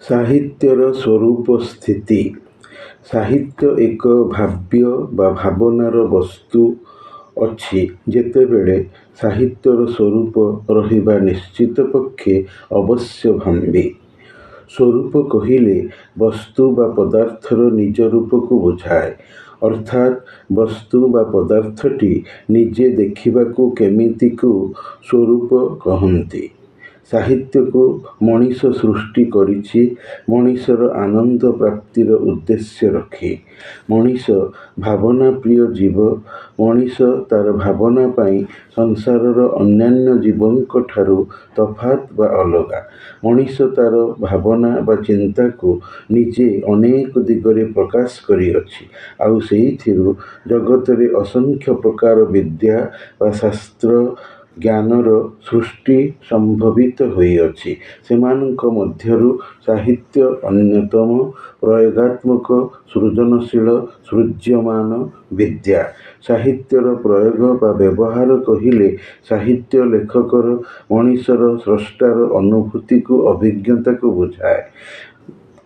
ସାହିତ୍ୟର ସ୍ୱରୂପ ସ୍ଥିତି। ସାହିତ୍ୟ ଏକ ଭାବ୍ୟ ବା ଭାବନାର ବସ୍ତୁ ଅଛି। ଯେତେବେଳେ ସାହିତ୍ୟର ସ୍ୱରୂପ ରହିବା ନିଶ୍ଚିତ ପକ୍ଷେ ଅବଶ୍ୟମ୍ଭାବୀ। ସ୍ୱରୂପ କହିଲେ ବସ୍ତୁ ବା ପଦାର୍ଥର ନିଜ ରୂପକୁ ବୁଝାଏ। ଅର୍ଥାତ୍ ବସ୍ତୁ ବା ପଦାର୍ଥଟି ନିଜେ ଦେଖିବାକୁ କେମିତିକୁ ସ୍ୱରୂପ କହନ୍ତି। ସାହିତ୍ୟକୁ ମଣିଷ ସୃଷ୍ଟି କରିଛି ମଣିଷର ଆନନ୍ଦ ପ୍ରାପ୍ତିର ଉଦ୍ଦେଶ୍ୟ ରଖି। ମଣିଷ ଭାବନାପ୍ରିୟ ଜୀବ। ମଣିଷ ତା'ର ଭାବନା ପାଇଁ ସଂସାରର ଅନ୍ୟାନ୍ୟ ଜୀବଙ୍କଠାରୁ ତଫାତ୍ ବା ଅଲଗା। ମଣିଷ ତା'ର ଭାବନା ବା ଚିନ୍ତାକୁ ନିଜେ ଅନେକ ଦିଗରେ ପ୍ରକାଶ କରିଅଛି। ଆଉ ସେଇଥିରୁ ଜଗତରେ ଅସଂଖ୍ୟ ପ୍ରକାର ବିଦ୍ୟା ବା ଶାସ୍ତ୍ର ଜ୍ଞାନର ସୃଷ୍ଟି ସମ୍ଭବିତ ହୋଇଅଛି। ସେମାନଙ୍କ ମଧ୍ୟରୁ ସାହିତ୍ୟ ଅନ୍ୟତମ ପ୍ରୟୋଗାତ୍ମକ, ସୃଜନଶୀଳ, ସୃଜ୍ୟମାନ ବିଦ୍ୟା। ସାହିତ୍ୟର ପ୍ରୟୋଗ ବା ବ୍ୟବହାର କହିଲେ ସାହିତ୍ୟ ଲେଖକର, ମଣିଷର, ସ୍ରଷ୍ଟାର ଅନୁଭୂତିକୁ, ଅଭିଜ୍ଞତାକୁ ବୁଝାଏ।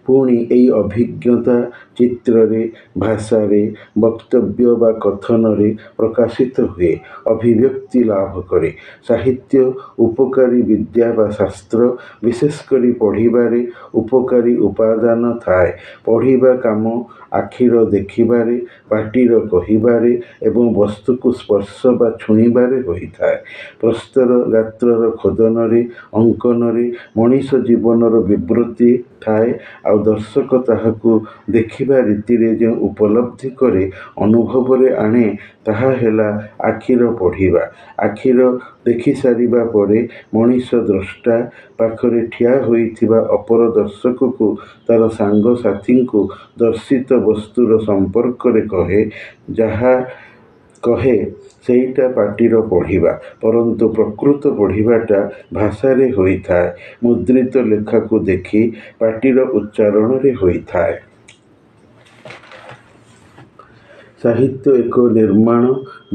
ପୁଣି ଏହି ଅଭିଜ୍ଞତା ଚିତ୍ରରେ, ଭାଷାରେ, ବକ୍ତବ୍ୟ ବା କଥନରେ ପ୍ରକାଶିତ ହୁଏ, ଅଭିବ୍ୟକ୍ତି ଲାଭ କରେ। ସାହିତ୍ୟ ଉପକାରୀ ବିଦ୍ୟା ବା ଶାସ୍ତ୍ର। ବିଶେଷ କରି ପଢ଼ିବାରେ ଉପକାରୀ ଉପାଦାନ ଥାଏ। ପଢ଼ିବା କାମ ଆଖିର ଦେଖିବାରେ, ପାଟିର କହିବାରେ ଏବଂ ବସ୍ତୁକୁ ସ୍ପର୍ଶ ବା ଛୁଇଁବାରେ ହୋଇଥାଏ। ପ୍ରସ୍ତର ଗାତ୍ରର ଖୋଦନରେ, ଅଙ୍କନରେ ମଣିଷ ଜୀବନର ବିବୃତି ଥାଏ। ଆଉ ଦର୍ଶକ ତାହାକୁ ଦେଖିବା ରୀତିରେ ଯେଉଁ ଉପଲବ୍ଧି କରେ, ଅନୁଭବରେ ଆଣେ, ତାହା ହେଲା ଆଖିର ପଢ଼ିବା। ଆଖିର ଦେଖିସାରିବା ପରେ ମଣିଷ ଦ୍ରଷ୍ଟା ପାଖରେ ଠିଆ ହୋଇଥିବା ଅପର ଦର୍ଶକକୁ, ତା'ର ସାଙ୍ଗ ସାଥୀଙ୍କୁ ଦର୍ଶିତ ବସ୍ତୁର ସମ୍ପର୍କରେ କହେ। ଯାହା କହେ ସେଇଟା ପାଟିର ପଢ଼ିବା। ପରନ୍ତୁ ପ୍ରକୃତ ପଢ଼ିବାଟା ଭାଷାରେ ହୋଇଥାଏ, ମୁଦ୍ରିତ ଲେଖାକୁ ଦେଖି, ପାଟିର ଉଚ୍ଚାରଣରେ ହୋଇଥାଏ। ସାହିତ୍ୟ ଏକ ନିର୍ମାଣ।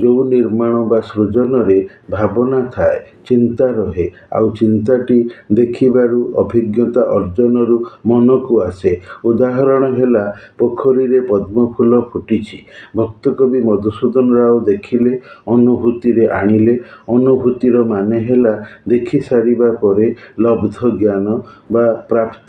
ଯେଉଁ ନିର୍ମାଣ ବା ସୃଜନରେ ଭାବନା ଥାଏ, ଚିନ୍ତା ରହେ। ଆଉ ଚିନ୍ତାଟି ଦେଖିବାରୁ, ଅଭିଜ୍ଞତା ଅର୍ଜନରୁ ମନକୁ ଆସେ। ଉଦାହରଣ ହେଲା ପୋଖରୀରେ ପଦ୍ମଫୁଲ ଫୁଟିଛି। ଭକ୍ତକବି ମଧୁସୂଦନ ରାଓ ଦେଖିଲେ, ଅନୁଭୂତିରେ ଆଣିଲେ। ଅନୁଭୂତିର ମାନେ ହେଲା ଦେଖିସାରିବା ପରେ ଲବ୍ଧ ଜ୍ଞାନ ବା ପ୍ରାପ୍ତ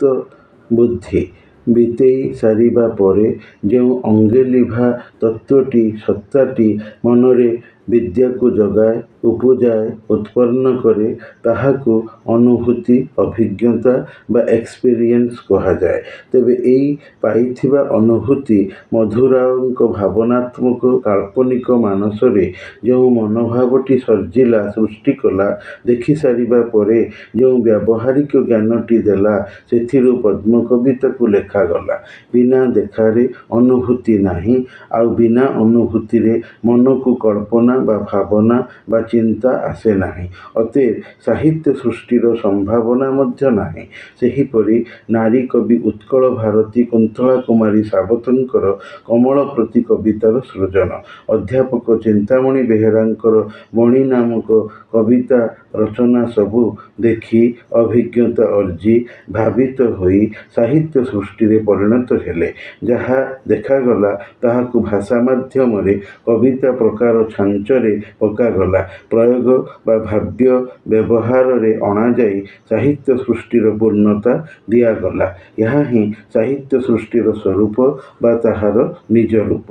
ବୁଦ୍ଧି। ବିତେଇ ସାରିବା ପରେ ଯେଉଁ ଅଙ୍ଗେଲିଭା ତତ୍ତ୍ୱଟି, ସତ୍ତାଟି ମନରେ ବିଦ୍ୟାକୁ ଜଗାଏ, ଉପୁଜାଏ, ଉତ୍ପନ୍ନ କରେ, ତାହାକୁ ଅନୁଭୂତି, ଅଭିଜ୍ଞତା ବା ଏକ୍ସପିରିଏନ୍ସ କୁହାଯାଏ। ତେବେ ଏଇ ପାଇଥିବା ଅନୁଭୂତି ମଧୁରାଓଙ୍କ ଭାବନାତ୍ମକ କାଳ୍ପନିକ ମାନସରେ ଯେଉଁ ମନୋଭାବଟି ସର୍ଜିଲା, ସୃଷ୍ଟି କଲା, ଦେଖିସାରିବା ପରେ ଯେଉଁ ବ୍ୟାବହାରିକ ଜ୍ଞାନଟି ଦେଲା, ସେଥିରୁ ପଦ୍ମକବିତାକୁ ଲେଖାଗଲା। ବିନା ଦେଖାରେ ଅନୁଭୂତି ନାହିଁ, ଆଉ ବିନା ଅନୁଭୂତିରେ ମନକୁ କଳ୍ପନା ବା ଭାବନା ବା ଚିନ୍ତା ଆସେ ନାହିଁ। ଅତଏବ ସାହିତ୍ୟ ସୃଷ୍ଟିର ସମ୍ଭାବନା ମଧ୍ୟ ନାହିଁ। ସେହିପରି ନାରୀ କବି ଉତ୍କଳ ଭାରତୀ କୁନ୍ତଳା କୁମାରୀ ସାବତଙ୍କର କମଳପ୍ରତି କବିତାର ସୃଜନ, ଅଧ୍ୟାପକ ଚିନ୍ତାମଣି ବେହେରାଙ୍କର ବଣି ନାମକ କବିତା ରଚନା ସବୁ ଦେଖି, ଅଭିଜ୍ଞତା ଅର୍ଜି, ଭାବିତ ହୋଇ ସାହିତ୍ୟ ସୃଷ୍ଟିରେ ପରିଣତ ହେଲେ। ଯାହା ଦେଖାଗଲା ତାହାକୁ ଭାଷା ମାଧ୍ୟମରେ କବିତା ପ୍ରକାର ଛାଞ୍ଚରେ ପକାଗଲା। ପ୍ରୟୋଗ ବା ଭାବ୍ୟ ବ୍ୟବହାରରେ ଅଣାଯାଇ ସାହିତ୍ୟ ସୃଷ୍ଟିର ପୂର୍ଣ୍ଣତା ଦିଆଗଲା। ଏହାହିଁ ସାହିତ୍ୟ ସୃଷ୍ଟିର ସ୍ୱରୂପ ବା ତାହାର ନିଜ ରୂପ।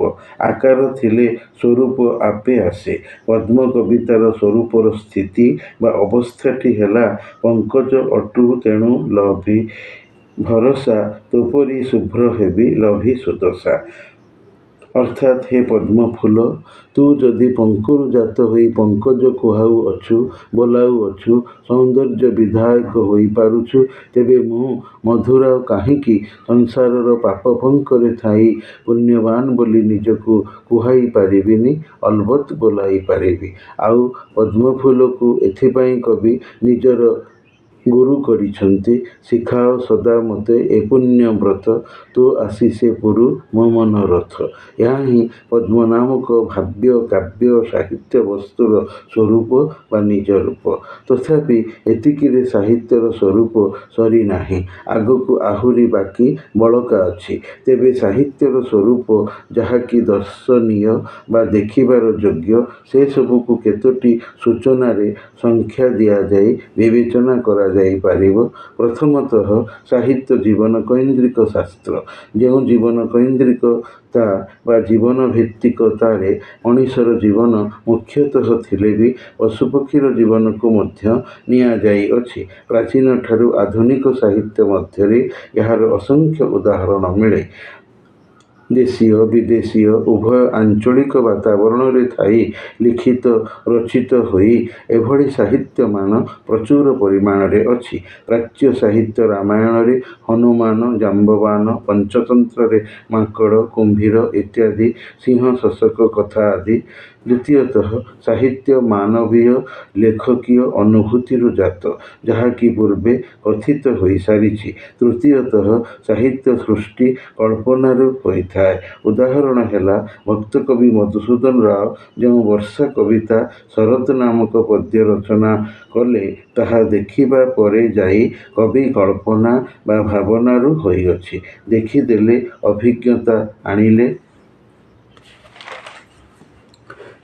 ଆକାର ଥିଲେ ସ୍ୱରୂପ ଆପେ ଆସେ। ପଦ୍ମ କବିତାର ସ୍ୱରୂପର ସ୍ଥିତି ବା ଅବସ୍ଥାଟି ହେଲା ପଙ୍କଜ ଅଟୁ ତେଣୁ ଲଭି ଭରସା, ତୋପରି ଶୁଭ୍ର ହେବି ଲଭି ସୁଦଶା। ଅର୍ଥାତ୍ ହେ ପଦ୍ମଫୁଲ, ତୁ ଯଦି ପଙ୍କରୁ ଜାତ ହୋଇ ପଙ୍କଜ କୁହାଉଅଛୁ, ବୋଲାଉଅଛୁ, ସୌନ୍ଦର୍ଯ୍ୟ ବିଧାୟକ ହୋଇପାରୁଛୁ, ତେବେ ମୁଁ ମଧୁରାଓ କାହିଁକି ସଂସାରର ପାପପଙ୍କରେ ଥାଇ ପୁଣ୍ୟବାନ ବୋଲି ନିଜକୁ କୁହାଇ ପାରିବିନି? ଅଲବତ୍ ବୋଲାଇ ପାରିବି। ଆଉ ପଦ୍ମଫୁଲକୁ ଏଥିପାଇଁ କବି ନିଜର ଗୁରୁ କରିଛନ୍ତି। ଶିଖାଅ ସଦା ମୋତେ ଏ ପୁଣ୍ୟ ବ୍ରତ, ତୋ ଆଶିଷେ ପୁରୁ ମୋ ମନୋରଥ। ଏହା ହିଁ ପଦ୍ମ ନାମକ ଭାବ୍ୟ କାବ୍ୟ ସାହିତ୍ୟ ବସ୍ତୁର ସ୍ୱରୂପ ବା ନିଜ ରୂପ। ତଥାପି ଏତିକିରେ ସାହିତ୍ୟର ସ୍ୱରୂପ ସରିନାହିଁ। ଆଗକୁ ଆହୁରି ବାକି ବଳକା ଅଛି। ତେବେ ସାହିତ୍ୟର ସ୍ୱରୂପ ଯାହାକି ଦର୍ଶନୀୟ ବା ଦେଖିବାର ଯୋଗ୍ୟ, ସେସବୁକୁ କେତୋଟି ସୂଚନାରେ ସଂଖ୍ୟା ଦିଆଯାଇ ବିବେଚନା କରାଯାଇପାରିବ। ପ୍ରଥମତଃ ସାହିତ୍ୟ ଜୀବନକୈନ୍ଦ୍ରିକ ଶାସ୍ତ୍ର। ଯେଉଁ ଜୀବନକୈନ୍ଦ୍ରିକତା ବା ଜୀବନଭିତ୍ତିକତାରେ ମଣିଷର ଜୀବନ ମୁଖ୍ୟତଃ ଥିଲେ ବି ପଶୁପକ୍ଷୀର ଜୀବନକୁ ମଧ୍ୟ ନିଆଯାଇଅଛି। ପ୍ରାଚୀନଠାରୁ ଆଧୁନିକ ସାହିତ୍ୟ ମଧ୍ୟରେ ଏହାର ଅସଂଖ୍ୟ ଉଦାହରଣ ମିଳେ। ଦେଶୀୟ ବିଦେଶୀୟ ଉଭୟ ଆଞ୍ଚଳିକ ବାତାବରଣରେ ଥାଇ ଲିଖିତ ରଚିତ ହୋଇ ଏଭଳି ସାହିତ୍ୟମାନ ପ୍ରଚୁର ପରିମାଣରେ ଅଛି। ପ୍ରାଚ୍ୟ ସାହିତ୍ୟ ରାମାୟଣରେ ହନୁମାନ ଜାମ୍ବବାନ, ପଞ୍ଚତନ୍ତ୍ରରେ ମାଙ୍କଡ଼ କୁମ୍ଭୀର ଇତ୍ୟାଦି, ସିଂହ ଶଶକ କଥା ଆଦି। ଦ୍ୱିତୀୟତଃ ସାହିତ୍ୟ ମାନବୀୟ ଲେଖକୀୟ ଅନୁଭୂତିରୁ ଜାତ, ଯାହାକି ପୂର୍ବେ କଥିତ ହୋଇସାରିଛି। ତୃତୀୟତଃ ସାହିତ୍ୟ ସୃଷ୍ଟି କଳ୍ପନାରୁ ହୋଇଥାଏ। ଉଦାହରଣ ହେଲା ଭକ୍ତକବି ମଧୁସୂଦନ ରାଓ ଯେଉଁ ବର୍ଷା କବିତା ଶରତ ନାମକ ପଦ୍ୟ ରଚନା କଲେ, ତାହା ଦେଖିବା ପରେ ଯାଇ କବି କଳ୍ପନା ବା ଭାବନାରୁ ହୋଇଅଛି। ଦେଖିଦେଲେ, ଅଭିଜ୍ଞତା ଆଣିଲେ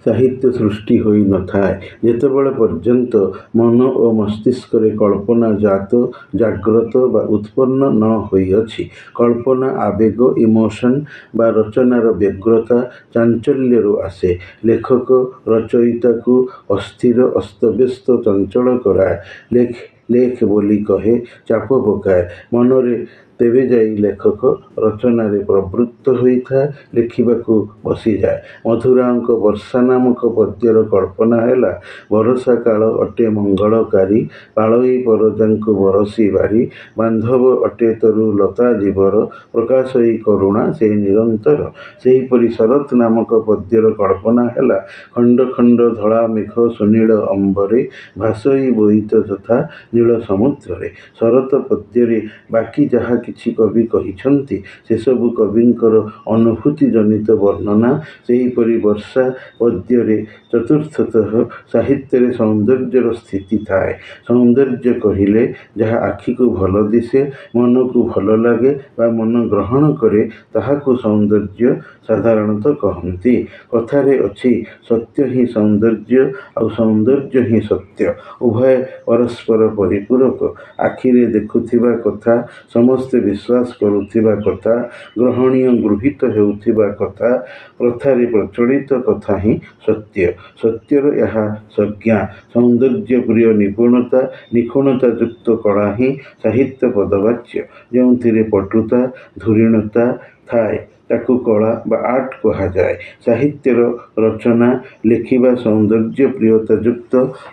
ସାହିତ୍ୟ ସୃଷ୍ଟି ହୋଇନଥାଏ। ଯେତେବେଳେ ପର୍ଯ୍ୟନ୍ତ ମନ ଓ ମସ୍ତିଷ୍କରେ କଳ୍ପନା ଜାତ, ଜାଗ୍ରତ ବା ଉତ୍ପନ୍ନ ନ ହୋଇଅଛି। କଳ୍ପନା ଆବେଗ ଇମୋସନ୍ ବା ରଚନାର ବ୍ୟଗ୍ରତା ଚାଞ୍ଚଲ୍ୟରୁ ଆସେ। ଲେଖକ ରଚୟିତାକୁ ଅସ୍ଥିର ଅସ୍ତବ୍ୟସ୍ତ ଚଞ୍ଚଳ କରାଏ। ଲେଖ ଲେଖ ବୋଲି କହେ, ଚାପ ପକାଏ ମନରେ। ତେବେ ଯାଇ ଲେଖକ ରଚନାରେ ପ୍ରବୃତ୍ତ ହୋଇଥାଏ, ଲେଖିବାକୁ ବସିଯାଏ। ମଧୁରାଓଙ୍କ ବର୍ଷା ନାମକ ପଦ୍ୟର କଳ୍ପନା ହେଲା, ବରଷା କାଳ ଅଟେ ମଙ୍ଗଳକାରୀ, ପାଳୋଇ ପରଜାଙ୍କୁ ବରଷି ବାରି, ବାନ୍ଧବ ଅଟେ ତରୁ ଲତା ଜୀବର, ପ୍ରକାଶଇ କରୁଣା ସେ ନିରନ୍ତର। ସେହିପରି ଶରତ ନାମକ ପଦ୍ୟର କଳ୍ପନା ହେଲା, ଖଣ୍ଡ ଖଣ୍ଡ ଧଳା ମେଘ ସୁନୀଳ ଅମ୍ବରେ, ଭାସଇ ବୋଇତ ଯଥା ନୀଳ ସମୁଦ୍ରରେ। ଶରତ ପଦ୍ୟରେ ବାକି ଯାହା କିଛି କବି କହିଛନ୍ତି, ସେସବୁ କବିଙ୍କର ଅନୁଭୂତିଜନିତ ବର୍ଣ୍ଣନା। ସେହିପରି ବର୍ଷା ପଦ୍ୟରେ ଚତୁର୍ଥତଃ ସାହିତ୍ୟରେ ସୌନ୍ଦର୍ଯ୍ୟର ସ୍ଥିତି ଥାଏ। ସୌନ୍ଦର୍ଯ୍ୟ କହିଲେ ଯାହା ଆଖିକୁ ଭଲ ଦିଶେ, ମନକୁ ଭଲ ଲାଗେ ବା ମନ ଗ୍ରହଣ କରେ, ତାହାକୁ ସୌନ୍ଦର୍ଯ୍ୟ ସାଧାରଣତଃ କହନ୍ତି। କଥାରେ ଅଛି, ସତ୍ୟ ହିଁ ସୌନ୍ଦର୍ଯ୍ୟ ଆଉ ସୌନ୍ଦର୍ଯ୍ୟ ହିଁ ସତ୍ୟ। ଉଭୟ ପରସ୍ପର ପରିପୂରକ। ଆଖିରେ ଦେଖୁଥିବା କଥା, ସମସ୍ତେ ବିଶ୍ୱାସ କରୁଥିବା କଥା, ଗ୍ରହଣୀୟ ଗୃହୀତ ହେଉଥିବା କଥା, ପ୍ରଥାରେ ପ୍ରଚଳିତ କଥା ହିଁ ସତ୍ୟ। ସତ୍ୟର ଏହା ସଂଜ୍ଞା। ସୌନ୍ଦର୍ଯ୍ୟପ୍ରିୟ ନିପୁଣତା ନିଖୁଣତାଯୁକ୍ତ କଳା ହିଁ ସାହିତ୍ୟ ପଦବାଚ୍ୟ। ଯେଉଁଥିରେ ପଟୁତା ଧୁରିଣତା ଥାଏ, ତାକୁ କଳା ବା ଆର୍ଟ କୁହାଯାଏ। ସାହିତ୍ୟର ରଚନା ଲେଖିବା ସୌନ୍ଦର୍ଯ୍ୟପ୍ରିୟତାଯୁକ୍ତ।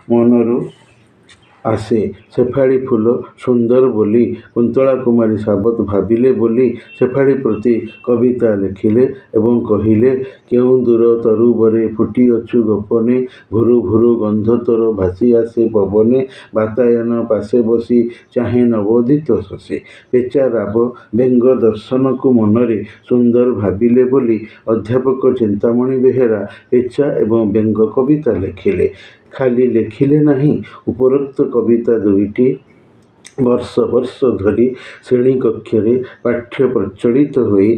ମନରୁ ଆସେ। ଶେଫାଳୀ ଫୁଲ ସୁନ୍ଦର ବୋଲି କୁନ୍ତଳା କୁମାରୀ ସାବତ ଭାବିଲେ ବୋଲି ଶେଫାଳୀ ପ୍ରତି କବିତା ଲେଖିଲେ ଏବଂ କହିଲେ, କେଉଁ ଦୂର ତରୁବରେ ଫୁଟିଅଛୁ ଗୋପନେ, ଭୁରୁ ଭୁରୁ ଗନ୍ଧ ତୋର ଭାସି ଆସେ ପବନେ, ବାତାୟନ ପାଶେ ବସି ଚାହେଁ ନବୋଦିତ ଶଶୀ। ପେଚା ରାବ ବ୍ୟଙ୍ଗ ଦର୍ଶନକୁ ମନରେ ସୁନ୍ଦର ଭାବିଲେ ବୋଲି ଅଧ୍ୟାପକ ଚିନ୍ତାମଣି ବେହେରା ପେଚା ଏବଂ ବ୍ୟଙ୍ଗ କବିତା ଲେଖିଲେ। ଖାଲି ଲେଖିଲେ ନାହିଁ, ଉପରୋକ୍ତ କବିତା ଦୁଇଟି ବର୍ଷ ବର୍ଷ ଧରି ଶ୍ରେଣୀକକ୍ଷରେ ପାଠ୍ୟ ପ୍ରଚଳିତ ହୋଇ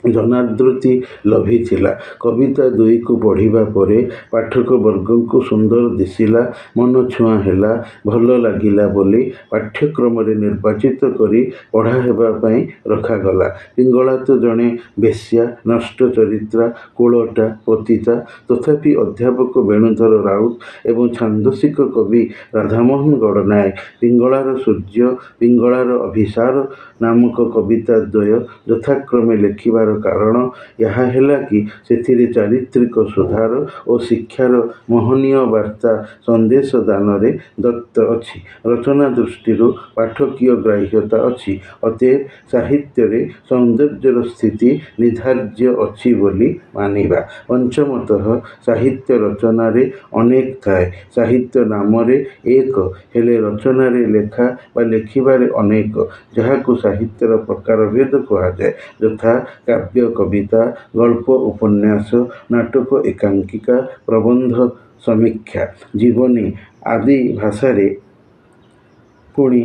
ଜନାଦୃତି ଲଭିଥିଲା। କବିତା ଦୁଇକୁ ପଢ଼ିବା ପରେ ପାଠକବର୍ଗଙ୍କୁ ସୁନ୍ଦର ଦିଶିଲା, ମନଛୁଆଁ ହେଲା, ଭଲ ଲାଗିଲା ବୋଲି ପାଠ୍ୟକ୍ରମରେ ନିର୍ବାଚିତ କରି ପଢ଼ା ହେବା ପାଇଁ ରଖାଗଲା। ପିଙ୍ଗଳା ତ ଜଣେ ବେଶ୍ୟା, ନଷ୍ଟ ଚରିତ୍ରା, କୁଳଟା, ପତିତା। ତଥାପି ଅଧ୍ୟାପକ ବେଣୁଧର ରାଉତ ଏବଂ ଛାନ୍ଦସିକ କବି ରାଧାମୋହନ ଗଡ଼ନାୟକ ପିଙ୍ଗଳାର ସୂର୍ଯ୍ୟ, ପିଙ୍ଗଳାର ଅଭିସାର ନାମକ କବିତାଦ୍ୱୟ ଯଥାକ୍ରମେ ଲେଖିବାର କାରଣ ଏହା ହେଲା କି ସେଥିରେ ଚାରିତ୍ରିକ ସୁଧାର ଓ ଶିକ୍ଷାର ମହନୀୟ ବାର୍ତ୍ତା ସନ୍ଦେଶ ଦାନରେ ଦତ୍ତ ଅଛି। ରଚନା ଦୃଷ୍ଟିରୁ ପାଠକୀୟ ଗ୍ରାହ୍ୟତା ଅଛି। ଅତଏବ ସାହିତ୍ୟରେ ସୌନ୍ଦର୍ଯ୍ୟର ସ୍ଥିତି ନିର୍ଦ୍ଧାର୍ଯ୍ୟ ଅଛି ବୋଲି ମାନିବା। ପଞ୍ଚମତଃ ସାହିତ୍ୟ ରଚନାରେ ଅନେକ ଥାଏ। ସାହିତ୍ୟ ନାମରେ ଏକ, ହେଲେ ରଚନାରେ ଲେଖା ବା ଲେଖିବାରେ ଅନେକ, ଯାହାକୁ ସାହିତ୍ୟର ପ୍ରକାରଭେଦ କୁହାଯାଏ। ଯଥା କାବ୍ୟ କବିତା, ଗଳ୍ପ ଉପନ୍ୟାସ, ନାଟକ ଏକାଙ୍କିକା, ପ୍ରବନ୍ଧ ସମୀକ୍ଷା, ଜୀବନୀ ଆଦି ଭାଷାରେ ପୁଣି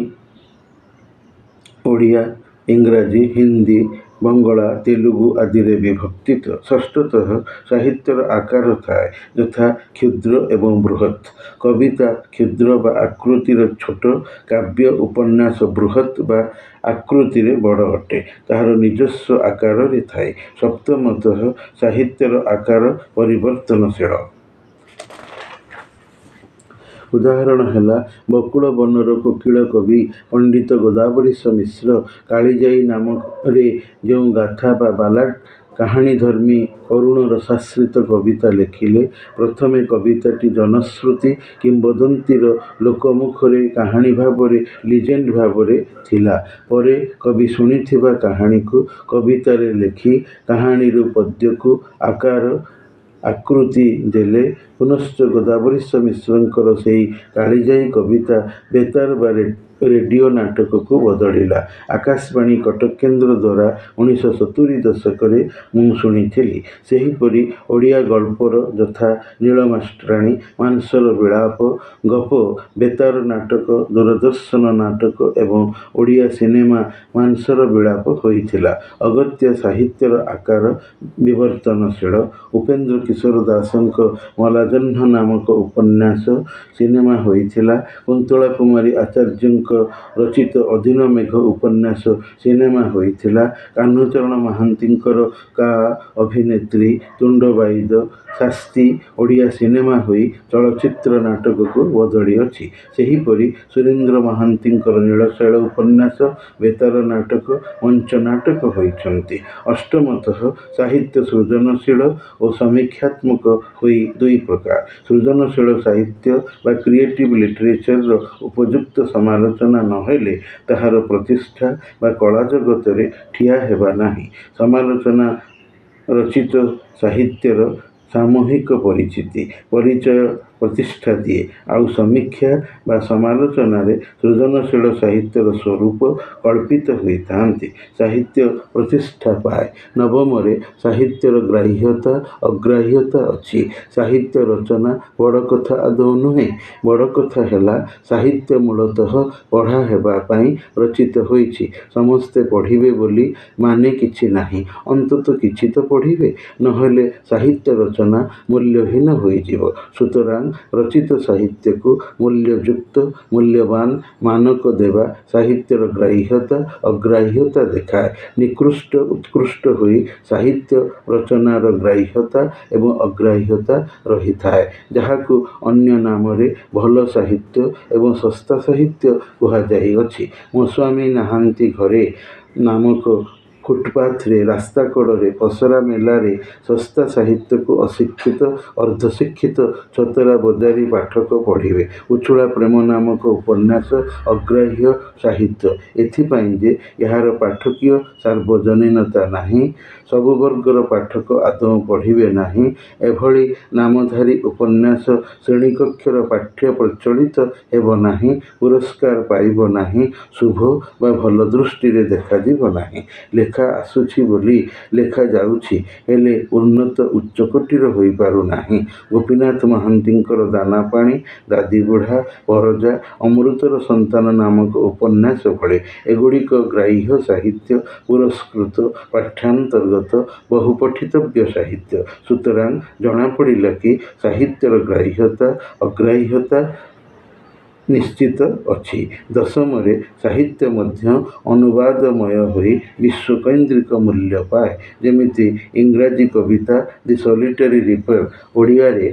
ଓଡ଼ିଆ, ଇଂରାଜୀ, ହିନ୍ଦୀ, ବଙ୍ଗଳା, ତେଲୁଗୁ ଆଦିରେ ବିଭକ୍ତିତ। ଷଷ୍ଠତଃ ସାହିତ୍ୟର ଆକାର ଥାଏ, ଯଥା କ୍ଷୁଦ୍ର ଏବଂ ବୃହତ୍। କବିତା କ୍ଷୁଦ୍ର ବା ଆକୃତିରେ ଛୋଟ, କାବ୍ୟ ଉପନ୍ୟାସ ବୃହତ୍ ବା ଆକୃତିରେ ବଡ଼ ଅଟେ, ତାହାର ନିଜସ୍ୱ ଆକାରରେ ଥାଏ। ସପ୍ତମତଃ ସାହିତ୍ୟର ଆକାର ପରିବର୍ତ୍ତନଶୀଳ। ଉଦାହରଣ ହେଲା ବକୁଳ ବନର କୋକିଳ କବି ପଣ୍ଡିତ ଗୋଦାବରୀଶ ମିଶ୍ର କାଳିଜାଈ ନାମରେ ଯେଉଁ ଗାଥା ବା ବାଲାଡ୍ କାହାଣୀଧର୍ମୀ କରୁଣ ରସାଶ୍ରିତ କବିତା ଲେଖିଲେ। ପ୍ରଥମେ କବିତାଟି ଜନଶ୍ରୁତି କିମ୍ବଦନ୍ତୀର ଲୋକମୁଖରେ କାହାଣୀ ଭାବରେ ଲିଜେଣ୍ଡ ଭାବରେ ଥିଲା। ପରେ କବି ଶୁଣିଥିବା କାହାଣୀକୁ କବିତାରେ ଲେଖି କାହାଣୀରୁ ପଦ୍ୟକୁ ଆକାର ଆକୃତି ଦେଲେ। ପୁନଶ୍ଚ ଗୋଦାବରୀଶ ମିଶ୍ରଙ୍କର ସେହି କାଳିଜାଈ କବିତା ବେତାର ବା ରେଡ଼ିଓ ନାଟକକୁ ବଦଳିଲା। ଆକାଶବାଣୀ କଟକ କେନ୍ଦ୍ର ଦ୍ୱାରା 1970 ଦଶକରେ ମୁଁ ଶୁଣିଥିଲି। ସେହିପରି ଓଡ଼ିଆ ଗଳ୍ପର ଯଥା ନୀଳମାଷ୍ଟ୍ରାଣୀ, ମାଂସର ବିଳାପ, ଗପ ବେତାର ନାଟକ, ଦୂରଦର୍ଶନ ନାଟକ ଏବଂ ଓଡ଼ିଆ ସିନେମା ମାଂସର ବିଳାପ ହୋଇଥିଲା। ଅଗତ୍ୟା ସାହିତ୍ୟର ଆକାର ବିବର୍ତ୍ତନଶୀଳ। ଉପେନ୍ଦ୍ର କିଶୋର ଦାସଙ୍କ ମଲାଜହ୍ନ ନାମକ ଉପନ୍ୟାସ ସିନେମା ହୋଇଥିଲା। କୁନ୍ତଳା କୁମାରୀ ଆଚାର୍ଯ୍ୟଙ୍କ ରଚିତ ଅଦିନ ମେଘ ଉପନ୍ୟାସ ସିନେମା ହୋଇଥିଲା। କାହ୍ନୁଚରଣ ମହାନ୍ତିଙ୍କର କା ଅଭିନେତ୍ରୀ, ତୁଣ୍ଡବାଇଦ, ଶାସ୍ତି ଓଡ଼ିଆ ସିନେମା ହୋଇ ଚଳଚ୍ଚିତ୍ର ନାଟକକୁ ବଦଳିଅଛି। ସେହିପରି ସୁରେନ୍ଦ୍ର ମହାନ୍ତିଙ୍କର ନୀଳଶୈଳ ଉପନ୍ୟାସ ବେତାର ନାଟକ, ମଞ୍ଚ ନାଟକ ହୋଇଛନ୍ତି। ଅଷ୍ଟମତଃ ସାହିତ୍ୟ ସୃଜନଶୀଳ ଓ ସମୀକ୍ଷାତ୍ମକ ହୋଇ ଦୁଇ ପ୍ରକାର। ସୃଜନଶୀଳ ସାହିତ୍ୟ ବା କ୍ରିଏଟିଭ୍ ଲିଟରେଚରର ଉପଯୁକ୍ତ ସମାଲୋଚନା ନ ହେଲେ ତାହାର ପ୍ରତିଷ୍ଠା ବା କଳା ଜଗତରେ ଠିଆ ହେବା ନାହିଁ। ସମାଲୋଚନା ରଚିତ ସାହିତ୍ୟର ସାମୂହିକ ପରିଚୟ ପ୍ରତିଷ୍ଠା ଦିଏ, ଆଉ ସମୀକ୍ଷା ବା ସମାଲୋଚନାରେ ସୃଜନଶୀଳ ସାହିତ୍ୟର ସ୍ୱରୂପ କଳ୍ପିତ ହୋଇଥାନ୍ତି। ସାହିତ୍ୟ ପ୍ରତିଷ୍ଠା ପାଏ। ନବମରେ ସାହିତ୍ୟର ଗ୍ରାହ୍ୟତା ଅଗ୍ରାହ୍ୟତା ଅଛି। ସାହିତ୍ୟ ରଚନା ବଡ଼ କଥା ଆଦୌ ନୁହେଁ। ବଡ଼ କଥା ହେଲା ସାହିତ୍ୟ ମୂଳତଃ ପଢ଼ା ହେବା ପାଇଁ ରଚିତ ହୋଇଛି। ସମସ୍ତେ ପଢ଼ିବେ ବୋଲି ମାନେ କିଛି ନାହିଁ। ଅନ୍ତତଃ କିଛି ତ ପଢ଼ିବେ, ନହେଲେ ସାହିତ୍ୟ ରଚନା ମୂଲ୍ୟହୀନ ହୋଇଯିବ। ସୁତରାଂ ରଚିତ ସାହିତ୍ୟକୁ ମୂଲ୍ୟଯୁକ୍ତ ମୂଲ୍ୟବାନ ମାନକ ଦେବା ସାହିତ୍ୟର ଗ୍ରାହ୍ୟତା ଅଗ୍ରାହ୍ୟତା ଦେଖାଏ। ନିକୃଷ୍ଟ ଉତ୍କୃଷ୍ଟ ହୋଇ ସାହିତ୍ୟ ରଚନାର ଗ୍ରାହ୍ୟତା ଏବଂ ଅଗ୍ରାହ୍ୟତା ରହିଥାଏ, ଯାହାକୁ ଅନ୍ୟ ନାମରେ ଭଲ ସାହିତ୍ୟ ଏବଂ ଶସ୍ତା ସାହିତ୍ୟ କୁହାଯାଇଅଛି। ମୋ ସ୍ୱାମୀ ନାହାନ୍ତି ଘରେ ନାମକ ଫୁଟପାଥରେ, ରାସ୍ତା କଡ଼ରେ, ପସରା ମେଲାରେ ଶସ୍ତା ସାହିତ୍ୟକୁ ଅଶିକ୍ଷିତ ଅର୍ଦ୍ଧଶିକ୍ଷିତ ଛତରା ବଜାରୀ ପାଠକ ପଢ଼ିବେ। ଉଛୁଳା ପ୍ରେମ ନାମକ ଉପନ୍ୟାସ ଅଗ୍ରାହ୍ୟ ସାହିତ୍ୟ ଏଥିପାଇଁ ଯେ ଏହାର ପାଠକୀୟ ସାର୍ବଜନୀନତା ନାହିଁ। ସବୁ ବର୍ଗର ପାଠକ ଆଦୌ ପଢ଼ିବେ ନାହିଁ। ଏଭଳି ନାମଧାରୀ ଉପନ୍ୟାସ ଶ୍ରେଣୀକକ୍ଷର ପାଠ୍ୟ ପ୍ରଚଳିତ ହେବ ନାହିଁ, ପୁରସ୍କାର ପାଇବ ନାହିଁ, ଶୁଭ ବା ଭଲ ଦୃଷ୍ଟିରେ ଦେଖାଯିବ ନାହିଁ। ଲେଖା ଆସୁଛି ବୋଲି ଲେଖାଯାଉଛି, ହେଲେ ଉନ୍ନତ ଉଚ୍ଚକୋଟୀର ହୋଇପାରୁନାହିଁ। ଗୋପୀନାଥ ମହାନ୍ତିଙ୍କର ଦାନାପାଣି, ଦାଦିବୁଢ଼ା, ପରଜା, ଅମୃତର ସନ୍ତାନ ନାମକ ଉପନ୍ୟାସ ଭଳି ଏଗୁଡ଼ିକ ଗ୍ରାହ୍ୟ ସାହିତ୍ୟ, ପୁରସ୍କୃତ ପାଠ୍ୟାନ୍ତର୍ଗତ ବହୁ ପଠିତବ୍ୟ ସାହିତ୍ୟ। ସୁତରାଂ ଜଣାପଡ଼ିଲା କି ସାହିତ୍ୟର ଗ୍ରାହ୍ୟତା ଅଗ୍ରାହ୍ୟତା ନିଶ୍ଚିତ ଅଛି। ଦଶମରେ ସାହିତ୍ୟ ମଧ୍ୟ ଅନୁବାଦମୟ ହୋଇ ବିଶ୍ୱକୈନ୍ଦ୍ରିକ ମୂଲ୍ୟ ପାଏ। ଯେମିତି ଇଂରାଜୀ କବିତା ଦି ସଲିଟାରୀ ରିପର ଓଡ଼ିଆରେ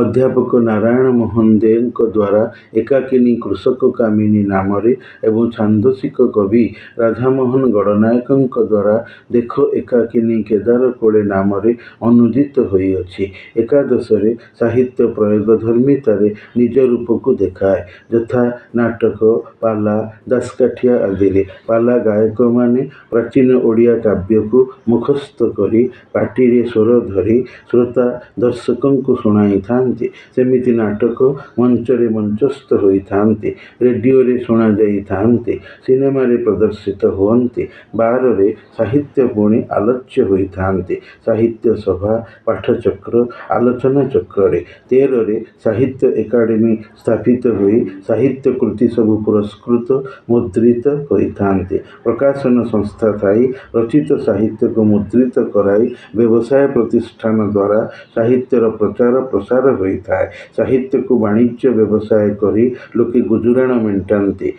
ଅଧ୍ୟାପକ ନାରାୟଣ ମୋହନ ଦେଙ୍କ ଦ୍ୱାରା ଏକାକିନୀ କୃଷକ କାମିନୀ ନାମରେ ଏବଂ ଛାନ୍ଦସିକ କବି ରାଧାମୋହନ ଗଡ଼ନାୟକଙ୍କ ଦ୍ୱାରା ଦେଖ ଏକାକିନୀ କେଦାର କୋଳେ ନାମରେ ଅନୁଦିତ ହୋଇଅଛି। ଏକାଦଶରେ ସାହିତ୍ୟ ପ୍ରୟୋଗଧର୍ମିତାରେ ନିଜ ରୂପକୁ ଦେଖାଏ, ଯଥା ନାଟକ, ପାଲା, ଦାସକାଠିଆ ଆଦିରେ। ପାଲା ଗାୟକମାନେ ପ୍ରାଚୀନ ଓଡ଼ିଆ କାବ୍ୟକୁ ମୁଖସ୍ଥ କରି ପାଟିରେ ସ୍ୱର ଧରି ଶ୍ରୋତା ଦର୍ଶକଙ୍କୁ ଶୁଣାଇଥାନ୍ତି। ସେମିତି ନାଟକ ମଞ୍ଚରେ ମଞ୍ଚସ୍ଥ ହୋଇଥାନ୍ତି, ରେଡ଼ିଓରେ ଶୁଣାଯାଇଥାନ୍ତି, ସିନେମାରେ ପ୍ରଦର୍ଶିତ ହୁଅନ୍ତି। 12ରେ ସାହିତ୍ୟ ପୁଣି ଆଲୋଚ୍ୟ ହୋଇଥାନ୍ତି ସାହିତ୍ୟ ସଭା, ପାଠଚକ୍ର, ଆଲୋଚନା ଚକ୍ରରେ। 13ରେ ସାହିତ୍ୟ ଏକାଡେମୀ ସ୍ଥାପିତ ହୋଇ ସାହିତ୍ୟ କୃତି ସବୁ ପୁରସ୍କୃତ, ମୁଦ୍ରିତ ହୋଇଥାନ୍ତି। ପ୍ରକାଶନ ସଂସ୍ଥା ଥାଇ ରଚିତ ସାହିତ୍ୟକୁ ମୁଦ୍ରିତ କରାଇ ବ୍ୟବସାୟ ପ୍ରତିଷ୍ଠାନ ଦ୍ୱାରା ସାହିତ୍ୟର ପ୍ରଚାର ପ୍ରସାର ହୋଇଥାଏ। ସାହିତ୍ୟକୁ ବାଣିଜ୍ୟ ବ୍ୟବସାୟ କରି ଲୋକେ ଗୁଜୁରାଣ ମେଣ୍ଟାନ୍ତି।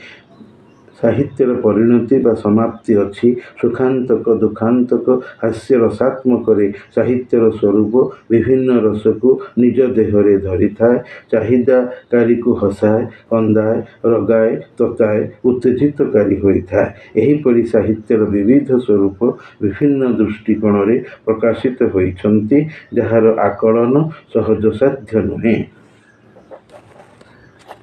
ସାହିତ୍ୟର ପରିଣତି ବା ସମାପ୍ତି ଅଛି। ସୁଖାନ୍ତକ, ଦୁଃଖାନ୍ତକ, ହାସ୍ୟରସାତ୍ମକରେ ସାହିତ୍ୟର ସ୍ୱରୂପ ବିଭିନ୍ନ ରସକୁ ନିଜ ଦେହରେ ଧରିଥାଏ। ଚାହିଦାକାରୀକୁ ହସାଏ, କନ୍ଦାଏ, ରଗାଏ, ତତାଏ, ଉତ୍ତେଜିତକାରୀ ହୋଇଥାଏ। ଏହିପରି ସାହିତ୍ୟର ବିବିଧ ସ୍ୱରୂପ ବିଭିନ୍ନ ଦୃଷ୍ଟିକୋଣରେ ପ୍ରକାଶିତ ହୋଇଛନ୍ତି, ଯାହାର ଆକଳନ ସହଜସାଧ୍ୟ ନୁହେଁ।